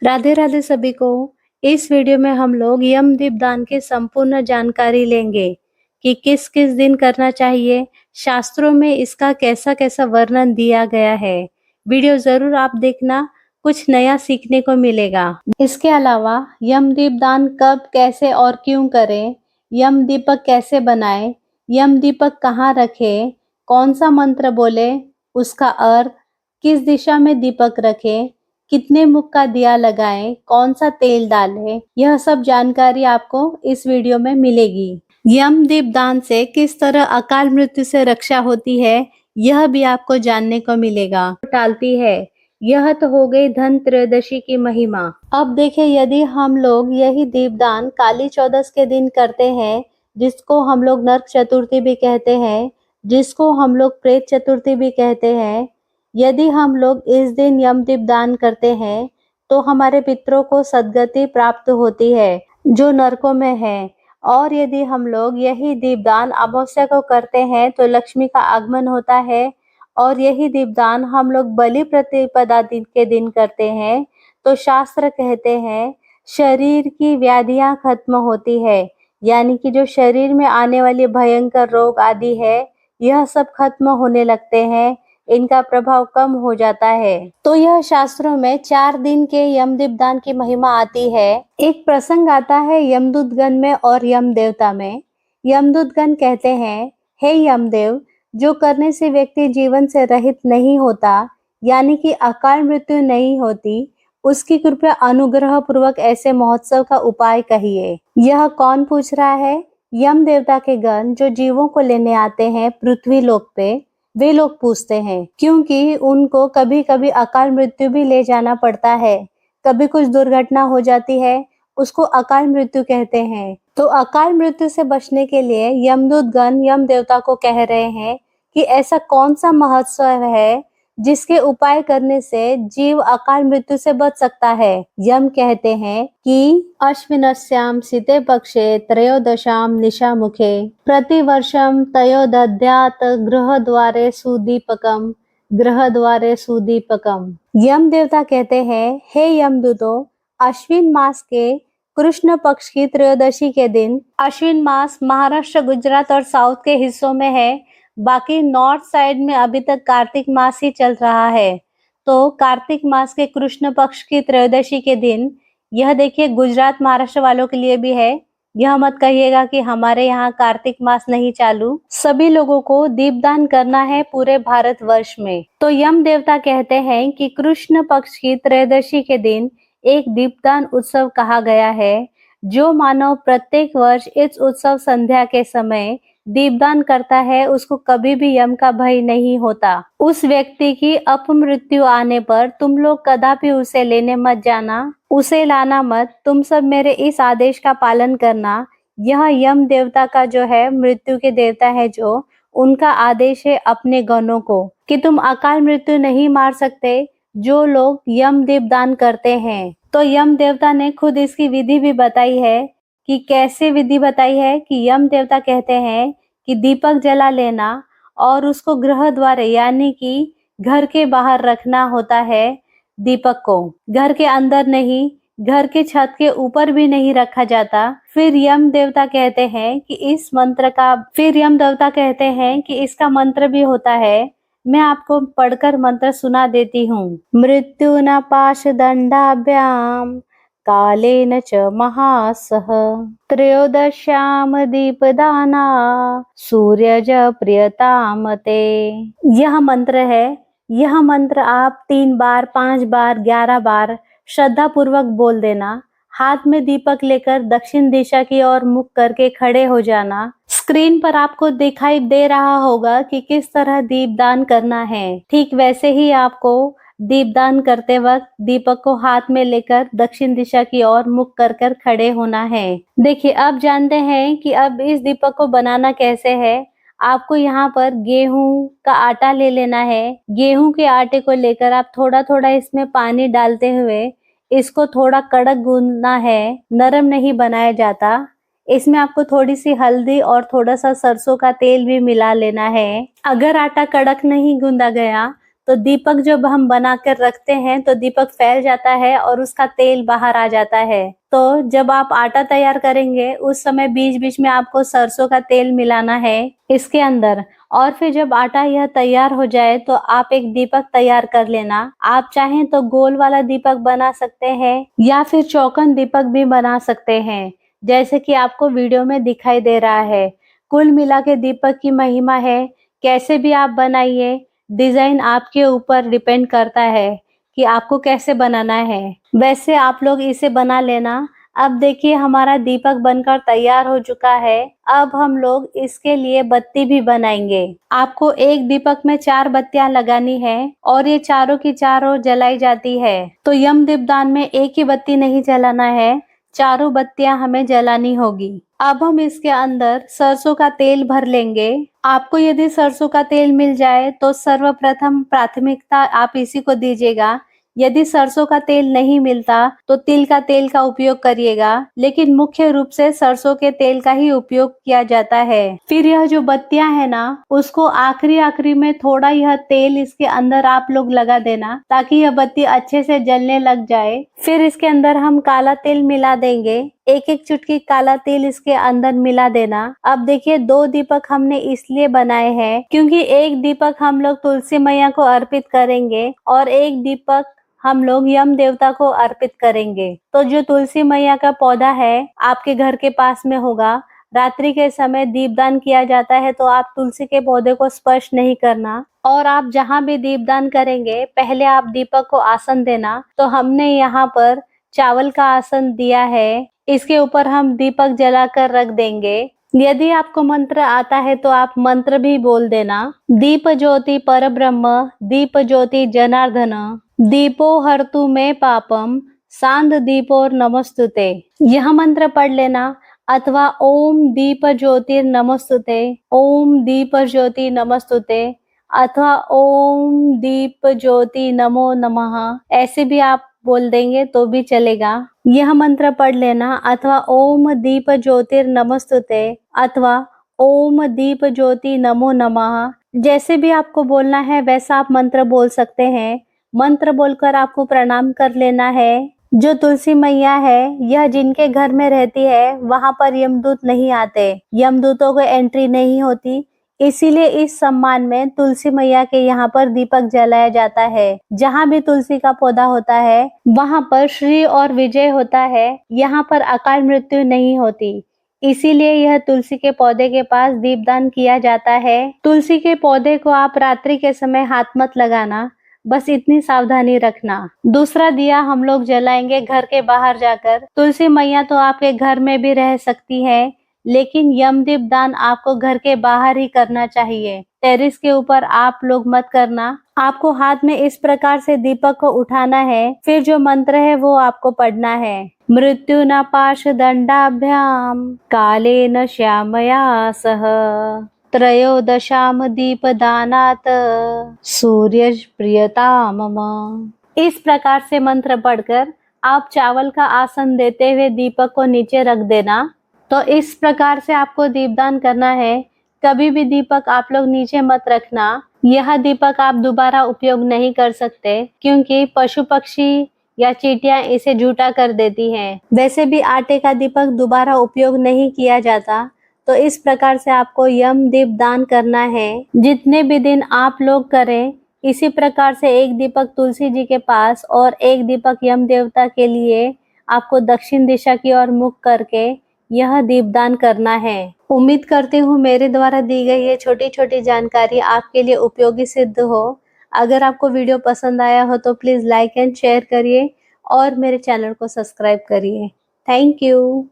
राधे राधे सभी को। इस वीडियो में हम लोग यम दीपदान की संपूर्ण जानकारी लेंगे कि किस किस दिन करना चाहिए। शास्त्रों में इसका कैसा कैसा वर्णन दिया गया है। वीडियो जरूर आप देखना, कुछ नया सीखने को मिलेगा। इसके अलावा यम दीपदान कब, कैसे और क्यों करें, यम दीपक कैसे बनाएं, यम दीपक कहाँ रखें, कौन सा मंत्र बोले, उसका अर्थ, किस दिशा में दीपक रखें, कितने मुख का दिया लगाएं, कौन सा तेल डालें, यह सब जानकारी आपको इस वीडियो में मिलेगी। यम दीपदान से किस तरह अकाल मृत्यु से रक्षा होती है, यह भी आपको जानने को मिलेगा। टालती है, यह तो हो गई धन त्रयोदशी की महिमा। अब देखिए, यदि हम लोग यही दीपदान काली चौदस के दिन करते हैं, जिसको हम लोग नरक चतुर्थी भी कहते हैं, जिसको हम लोग प्रेत चतुर्थी भी कहते हैं, यदि हम लोग इस दिन यम दीपदान करते हैं तो हमारे पितरों को सद्गति प्राप्त होती है जो नरकों में है। और यदि हम लोग यही दीपदान अमावस्या को करते हैं तो लक्ष्मी का आगमन होता है। और यही दीपदान हम लोग बलि प्रतिपदा दिन के दिन करते हैं तो शास्त्र कहते हैं शरीर की व्याधियां खत्म होती है, यानी कि जो शरीर में आने वाली भयंकर रोग आदि है, यह सब खत्म होने लगते हैं, इनका प्रभाव कम हो जाता है। तो यह शास्त्रों में 4 दिन के यम दीपदान की महिमा आती है। एक प्रसंग आता है यमदूतगण में और यम देवता में। यमदूतगण कहते हैं, हे यमदेव, जो करने से व्यक्ति जीवन से रहित नहीं होता, यानी कि अकाल मृत्यु नहीं होती, उसकी कृपया अनुग्रह पूर्वक ऐसे महोत्सव का उपाय कहिए। यह कौन पूछ रहा है? यम देवता के गण जो जीवों को लेने आते हैं पृथ्वी लोक पे, वे लोग पूछते हैं, क्योंकि उनको कभी कभी अकाल मृत्यु भी ले जाना पड़ता है। कभी कुछ दुर्घटना हो जाती है, उसको अकाल मृत्यु कहते हैं। तो अकाल मृत्यु से बचने के लिए यमदूत गण यम देवता को कह रहे हैं कि ऐसा कौन सा महोत्सव है जिसके उपाय करने से जीव अकाल मृत्यु से बच सकता है। यम कहते हैं कि अश्विनस्याम सिते पक्षे त्रयोदशाम निशा मुखे प्रतिवर्षम तयोदध्यात गृह द्वारे सुदीपकम। यम देवता कहते हैं, हे यमदूतों, अश्विन मास के कृष्ण पक्ष की त्रयोदशी के दिन, अश्विन मास महाराष्ट्र, गुजरात और साउथ के हिस्सों में है, बाकी नॉर्थ साइड में अभी तक कार्तिक मास ही चल रहा है। तो कार्तिक मास के कृष्ण पक्ष की त्रयोदशी के दिन, यह देखिए गुजरात महाराष्ट्र वालों के लिए भी है, यह मत कहिएगा कि हमारे यहाँ कार्तिक मास नहीं चालू। सभी लोगों को दीपदान करना है पूरे भारत वर्ष में। तो यम देवता कहते हैं कि कृष्ण पक्ष की त्रयोदशी के दिन एक दीपदान उत्सव कहा गया है। जो मानव प्रत्येक वर्ष इस उत्सव संध्या के समय दीपदान करता है, उसको कभी भी यम का भय नहीं होता। उस व्यक्ति की अपमृत्यु आने पर तुम लोग कदापि उसे लेने मत जाना, उसे लाना मत। तुम सब मेरे इस आदेश का पालन करना। यह यम देवता का जो है, मृत्यु के देवता है जो, उनका आदेश है अपने गणों को कि तुम अकाल मृत्यु नहीं मार सकते जो लोग यम दीपदान करते हैं। तो यम देवता ने खुद इसकी विधि भी बताई है कि कैसे विधि बताई है कि यम देवता कहते हैं कि दीपक जला लेना और उसको गृह द्वार यानी कि घर के बाहर रखना होता है। दीपक को घर के अंदर नहीं, घर के छत के ऊपर भी नहीं रखा जाता। फिर यम देवता कहते हैं कि इसका मंत्र भी होता है। मैं आपको पढ़कर मंत्र सुना देती हूँ। मृत्यु न पाश दंडाभ्याम कालेन च महासह त्रयोदश्याम दीपदाना सूर्यज प्रियताम ते। यह मंत्र है। यह मंत्र आप 3 बार, 5 बार, 11 बार श्रद्धा पूर्वक बोल देना। हाथ में दीपक लेकर दक्षिण दिशा की ओर मुख करके खड़े हो जाना। स्क्रीन पर आपको दिखाई दे रहा होगा कि किस तरह दीपदान करना है। ठीक वैसे ही आपको दीपदान करते वक्त दीपक को हाथ में लेकर दक्षिण दिशा की ओर मुख कर कर खड़े होना है। देखिए, अब जानते हैं कि अब इस दीपक को बनाना कैसे है। आपको यहाँ पर गेहूं का आटा ले लेना है। गेहूं के आटे को लेकर आप थोड़ा थोड़ा इसमें पानी डालते हुए इसको थोड़ा कड़क गूंदना है, नरम नहीं बनाया जाता। इसमें आपको थोड़ी सी हल्दी और थोड़ा सा सरसों का तेल भी मिला लेना है। अगर आटा कड़क नहीं गूंदा गया तो दीपक जब हम बनाकर रखते हैं तो दीपक फैल जाता है और उसका तेल बाहर आ जाता है। तो जब आप आटा तैयार करेंगे उस समय बीच बीच में आपको सरसों का तेल मिलाना है इसके अंदर, और फिर जब आटा यह तैयार हो जाए तो आप एक दीपक तैयार कर लेना। आप चाहें तो गोल वाला दीपक बना सकते हैं या फिर चौकोन दीपक भी बना सकते हैं, जैसे कि आपको वीडियो में दिखाई दे रहा है। कुल मिला के दीपक की महिमा है। कैसे भी आप बनाइए, डिजाइन आपके ऊपर डिपेंड करता है कि आपको कैसे बनाना है। वैसे आप लोग इसे बना लेना। अब देखिए हमारा दीपक बनकर तैयार हो चुका है। अब हम लोग इसके लिए बत्ती भी बनाएंगे। आपको एक दीपक में 4 बत्तियां लगानी है और ये चारों की चारों जलाई जाती है। तो यम दीपदान में एक ही बत्ती नहीं जलाना है, चारों बत्तियां हमें जलानी होगी। अब हम इसके अंदर सरसों का तेल भर लेंगे। आपको यदि सरसों का तेल मिल जाए तो सर्वप्रथम प्राथमिकता आप इसी को दीजिएगा। यदि सरसों का तेल नहीं मिलता तो तिल का तेल का उपयोग करिएगा, लेकिन मुख्य रूप से सरसों के तेल का ही उपयोग किया जाता है। फिर यह जो बत्तियां है ना, उसको आखिरी आखिरी में थोड़ा यह तेल इसके अंदर आप लोग लगा देना ताकि यह बत्ती अच्छे से जलने लग जाए। फिर इसके अंदर हम काला तेल मिला देंगे। एक एक चुटकी काला तेल इसके अंदर मिला देना। अब देखिए 2 दीपक हमने इसलिए बनाए हैं क्योंकि एक दीपक हम लोग तुलसी मैया को अर्पित करेंगे और एक दीपक हम लोग यम देवता को अर्पित करेंगे। तो जो तुलसी मैया का पौधा है आपके घर के पास में होगा, रात्रि के समय दीपदान किया जाता है तो आप तुलसी के पौधे को स्पर्श नहीं करना। और आप जहाँ भी दीपदान करेंगे पहले आप दीपक को आसन देना। तो हमने यहाँ पर चावल का आसन दिया है, इसके ऊपर हम दीपक जलाकर रख देंगे। यदि आपको मंत्र आता है तो आप मंत्र भी बोल देना। दीप ज्योति परब्रह्म, दीप ज्योति जनार्दन, दीपो हरतु मे पापम, सांद दीपोर नमस्तुते। यह मंत्र पढ़ लेना। अथवा ओम दीप ज्योतिर नमस्तुते, ओम दीप ज्योति नमस्तुते, अथवा ओम दीप ज्योति नमो नमः, ऐसे भी आप बोल देंगे तो भी चलेगा। यह मंत्र पढ़ लेना। अथवा ओम दीप ज्योतिर नमस्तुते, अथवा ओम दीप ज्योति नमो नमः, जैसे भी आपको बोलना है वैसा आप मंत्र बोल सकते हैं। मंत्र बोलकर आपको प्रणाम कर लेना है। जो तुलसी मैया है यह जिनके घर में रहती है वहां पर यमदूत नहीं आते, यमदूतों को एंट्री नहीं होती, इसीलिए इस सम्मान में तुलसी मैया के यहाँ पर दीपक जलाया जाता है। जहाँ भी तुलसी का पौधा होता है वहां पर श्री और विजय होता है, यहाँ पर अकाल मृत्यु नहीं होती, इसीलिए यह तुलसी के पौधे के पास दीपदान किया जाता है। तुलसी के पौधे को आप रात्रि के समय हाथ मत लगाना, बस इतनी सावधानी रखना। दूसरा दिया हम लोग जलाएंगे घर के बाहर जाकर। तुलसी मैया तो आपके घर में भी रह सकती है, लेकिन यमदीप दान आपको घर के बाहर ही करना चाहिए, टेरिस के ऊपर आप लोग मत करना। आपको हाथ में इस प्रकार से दीपक को उठाना है, फिर जो मंत्र है वो आपको पढ़ना है। मृत्यु न पाश दंडाभ्याम कालेन श्यामया सह, त्रयोदशाम दीपदानात् सूर्य प्रियता मम। इस प्रकार से मंत्र पढ़कर आप चावल का आसन देते हुए दीपक को नीचे रख देना। तो इस प्रकार से आपको दीपदान करना है। कभी भी दीपक आप लोग नीचे मत रखना। यह दीपक आप दोबारा उपयोग नहीं कर सकते क्योंकि पशु पक्षी या चींटियां इसे झूठा कर देती हैं। वैसे भी आटे का दीपक दोबारा उपयोग नहीं किया जाता। तो इस प्रकार से आपको यम दीप दान करना है। जितने भी दिन आप लोग करें इसी प्रकार से एक दीपक तुलसी जी के पास और एक दीपक यम देवता के लिए आपको दक्षिण दिशा की ओर मुख करके यह दीपदान करना है। उम्मीद करती हूँ मेरे द्वारा दी गई ये छोटी छोटी जानकारी आपके लिए उपयोगी सिद्ध हो। अगर आपको वीडियो पसंद आया हो तो प्लीज लाइक एंड शेयर करिए और मेरे चैनल को सब्सक्राइब करिए। Thank you.